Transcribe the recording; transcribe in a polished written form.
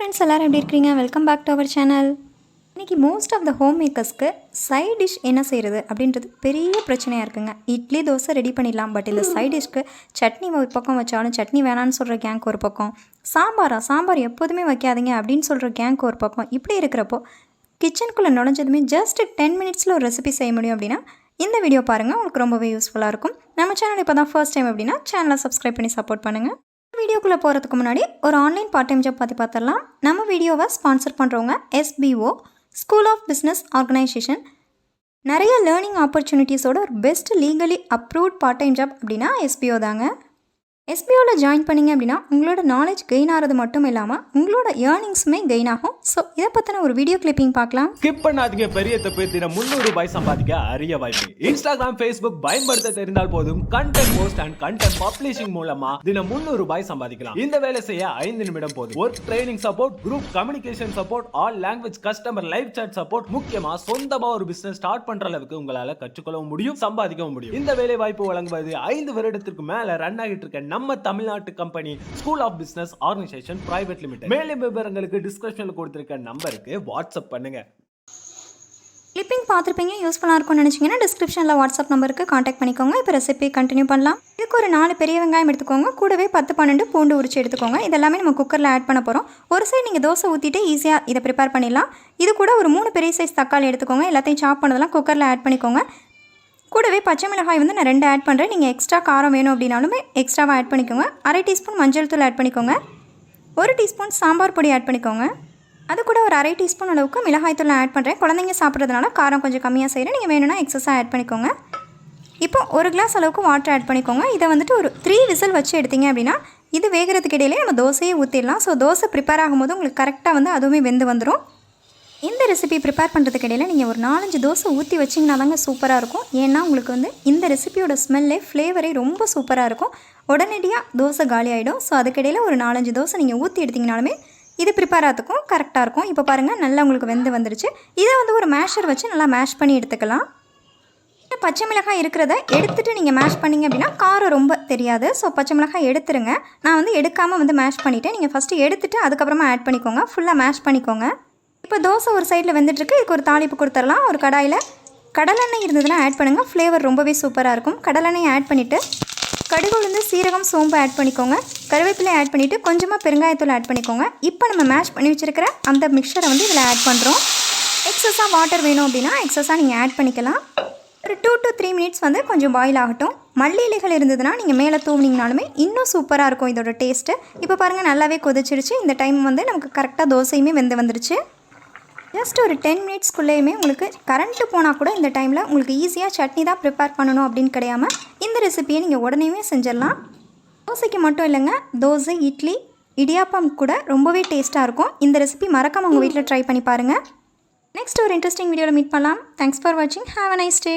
Friends எல்லோரும் எப்படி இருக்கிறீங்க? Welcome back to our channel. இன்றைக்கி மோஸ்ட் ஆஃப் த ஹோம் மேக்கர்ஸ்க்கு சைட் டிஷ் என்ன செய்கிறது அப்படின்றது பெரிய பிரச்சனையாக இருக்குங்க. இட்லி தோசை ரெடி பண்ணிடலாம், பட் இந்த சைட் டிஷ்க்கு சட்னி ஒரு பக்கம் வச்சாலும் சட்னி வேணான்னு சொல்கிற கேங்க் ஒரு பக்கம், சாம்பார் எப்போதுமே வைக்காதீங்க அப்படின்னு சொல்கிற கேங்க் ஒரு பக்கம். இப்படி இருக்கிறப்போ கிச்சனுக்குள்ளே நுழைஞ்சதுமே ஜஸ்ட் 10 மினிட்ஸில் ஒரு ரெசிபி செய்ய முடியும் அப்படின்னா இந்த வீடியோ பாருங்கள், உங்களுக்கு ரொம்பவே யூஸ்ஃபுல்லாக இருக்கும். நம்ம சேனல் இப்போ தான் ஃபர்ஸ்ட் டைம் அப்படின்னா சேனலை சப்ஸ்கிரைப் பண்ணி சப்போர்ட் பண்ணுங்கள். வீடியோக்குள்ளே போகிறதுக்கு முன்னாடி ஒரு ஆன்லைன் பார்ட் டைம் ஜாப் பற்றி பார்த்துடலாம். நம்ம வீடியோவை ஸ்பான்சர் பண்ணுறவங்க SBO school of business organisation. நிறைய லேர்னிங் ஆப்பர்ச்சுனிட்டிஸோட ஒரு best legally approved part time job அப்படின்னா SBO தாங்க. SBOவில் ஜாயின் பண்ணிங்க அப்படின்னா உங்களோட நாலேஜ் கெயின் ஆகிறது மட்டும் இல்லாமல் உங்களோட ஏர்னிங்ஸுமே கெயின் ஆகும். ஸோ இதை பற்றின ஒரு வீடியோ கிளிப்பிங் பார்க்கலாம். ஸ்கிப் பண்ணாதீங்க. பெரிய தப்பு. தினம் 300 ரூபாய் சம்பாதிக்க அரிய வாய்ப்பு. இன்ஸ்டாகிராம், Facebook பயன்படுத்த தெரிந்தால் போதும். Content post and content publishing மூலமா தினம் 300 ரூபாய் சம்பாதிக்கலாம். இந்த வேலை செய்ய 5 நிமிடம் போதும். Work training support, group communication support, all language customer live chat support, முக்கியமா சொந்தமா ஒரு பிசினஸ் ஸ்டார்ட் பண்ற அளவுக்கு உங்களால கற்றுக்கொள்ளவும் முடியும், சம்பாதிக்கவும் முடியும். இந்த வேலை வாய்ப்பு வழங்குவது 5 வருடத்திற்கு மேல ரன் ஆகிட்டு இருக்க நம்ம தமிழ்நாட்டு company school of business organisation private limited. மேலும் விவரங்களுக்கு டிஸ்கிரிப்ஷன்ல கொடுத்திருக்க நம்பருக்கு வாட்ஸ்அப் பண்ணுங்க. கிளிப்பிங் பார்த்துருப்பீங்க, யூஸ்ஃபுல்லாக இருக்கும்னு நினச்சிங்கன்னா டிஸ்கிரிப்ஷனில் வாட்ஸ்அப் நம்பருக்கு காண்டாக்ட் பண்ணிக்கோங்க. இப்போ ரெசிபி கண்டினியூ பண்ணலாம். இதுக்கு ஒரு 4 பெரிய வெங்காயம் எடுத்துக்கோங்க, கூடவே 10-12 பூண்டு உரிச்சு எடுத்துக்கோங்க. இதெல்லாமே நம்ம குக்கரில் ஆட் பண்ண போகிறோம். ஒரு சைடு நீங்கள் தோசை ஊற்றிட்டு ஈஸியாக இதை ப்ரிப்பேர் பண்ணிடலாம். இது கூட ஒரு 3 பெரிய சைஸ் தக்காளி எடுத்துக்கோங்க. எல்லாத்தையும் சாப் பண்ணதெல்லாம் குக்கரில் ஆட் பண்ணிக்கோங்க. கூடவே பச்சை மிளகாய் நான் 2 ஆட் பண்ணுறேன். நீங்கள் எக்ஸ்ட்ரா காரம் வேணும் அப்படின்னாலுமே எக்ஸ்ட்ராவாக ஆட் பண்ணிக்கோங்க. அரை டீஸ்பூன் மஞ்சள் தூள் ஆட் பண்ணிக்கோங்க. 1 டீஸ்பூன் சாம்பார் பொடி ஆட் பண்ணிக்கோங்க. அது கூட ஒரு அரை டீஸ்பூன் அளவுக்கு மிளகாய் தூள் ஆட் பண்ணுறேன். குழந்தைங்க சாப்பிட்றதுனால காரம் கொஞ்சம் கம்மியாக செய்கிறேன். நீங்கள் வேணும்னா எக்ஸஸாக ஆட் பண்ணிக்கோங்க. இப்போ 1 கிளாஸ் அளவுக்கு வாட்டர் ஆட் பண்ணிக்கோங்க. இதை ஒரு 3 விசில் வச்சு எடுத்தீங்க அப்படின்னா இது வேகிறதுக்கு இடையிலே நம்ம தோசையே ஊற்றிடலாம். ஸோ தோசை ப்ரிப்பேர் ஆகும்போது உங்களுக்கு கரெக்டாக அதுவுமே வெந்து வந்துடும். இந்த ரெசிபி ப்ரிப்பேர் பண்ணுறதுக்கு இடையில் நீங்கள் ஒரு 4-5 தோசை ஊற்றி வச்சிங்கன்னா தாங்க சூப்பராக இருக்கும். ஏன்னா உங்களுக்கு இந்த ரெசிபியோட ஸ்மெல்லே ஃப்ளேவரே ரொம்ப சூப்பராக இருக்கும். உடனடியாக தோசை காலி ஆகிடும். ஸோ அதுக்கிடையில் ஒரு 4-5 தோசை நீங்கள் ஊற்றி எடுத்திங்கனாலுமே இது ப்ரிப்பேர் ஆகிறதுக்கும் கரெக்டாக இருக்கும். இப்போ பாருங்கள், நல்லா உங்களுக்கு வெந்து வந்துருச்சு. இதை ஒரு மேஷர் வச்சு நல்லா மேஷ் பண்ணி எடுத்துக்கலாம். பச்சை மிளகாய் இருக்கிறத எடுத்துகிட்டு நீங்கள் மேஷ் பண்ணிங்க அப்படின்னா காரம் ரொம்ப தெரியாது. ஸோ பச்சை மிளகாய் எடுத்துருங்க. நான் எடுக்காமல் மேஷ் பண்ணிவிட்டேன். நீங்கள் ஃபஸ்ட்டு எடுத்துகிட்டு அதுக்கப்புறமா ஆட் பண்ணிக்கோங்க. ஃபுல்லாக மேஷ் பண்ணிக்கோங்க. இப்போ தோசை ஒரு சைடில் வெந்துட்டுருக்கு. இதுக்கு ஒரு தாளிப்பு கொடுத்துடலாம். ஒரு கடாயில் கடலெண்ணெய் இருந்ததுன்னா ஆட் பண்ணுங்கள். ஃப்ளேவர் ரொம்பவே சூப்பராக இருக்கும். கடலெண்ணெய் ஆட் பண்ணிவிட்டு கடுகு, உளுந்து, சீரகம், சோம்பு ஆட் பண்ணிக்கோங்க. கருவேப்பிலை ஆட் பண்ணிவிட்டு கொஞ்சமாக பெருங்காயத்தூள் ஆட் பண்ணிக்கோங்க. இப்போ நம்ம மேஷ் பண்ணி வச்சுருக்கிற அந்த மிக்சரை இதில் ஆட் பண்ணுறோம். எக்ஸஸாக வாட்டர் வேணும் அப்படின்னா எக்ஸஸாக நீங்கள் ஆட் பண்ணிக்கலாம். ஒரு 2 to 3 மினிட்ஸ் கொஞ்சம் பாயில் ஆகட்டும். மல்லி இலைகள் இருந்ததுன்னா நீங்கள் மேலே தூவினீங்கனாலுமே இன்னும் சூப்பராக இருக்கும் இதோட டேஸ்ட்டு. இப்போ பாருங்கள், நல்லாவே கொதிச்சிருச்சு. இந்த டைம் நமக்கு கரெக்டாக தோசையுமே வெந்து வந்துருச்சு. ஜஸ்ட் ஒரு 10 மினிட்ஸ்க்குள்ளேயுமே உங்களுக்கு கரண்ட்டு போனால் கூட இந்த டைமில் உங்களுக்கு ஈஸியாக சட்னி தான் ப்ரிப்பேர் பண்ணணும் அப்படின்னு கிடையாமல் இந்த ரெசிபியை நீங்கள் உடனேயுமே செஞ்சிடலாம். தோசைக்கு மட்டும் இல்லைங்க, தோசை, இட்லி, இடியாப்பம் கூட ரொம்பவே டேஸ்ட்டாக இருக்கும். இந்த ரெசிபி மறக்காமல் உங்கள் வீட்டில் ட்ரை பண்ணி பாருங்கள். நெக்ஸ்ட் ஒரு இன்ட்ரெஸ்டிங் வீடியோவில் மீட் பண்ணலாம். தேங்க்ஸ் ஃபார் வாட்சிங். Have a nice day.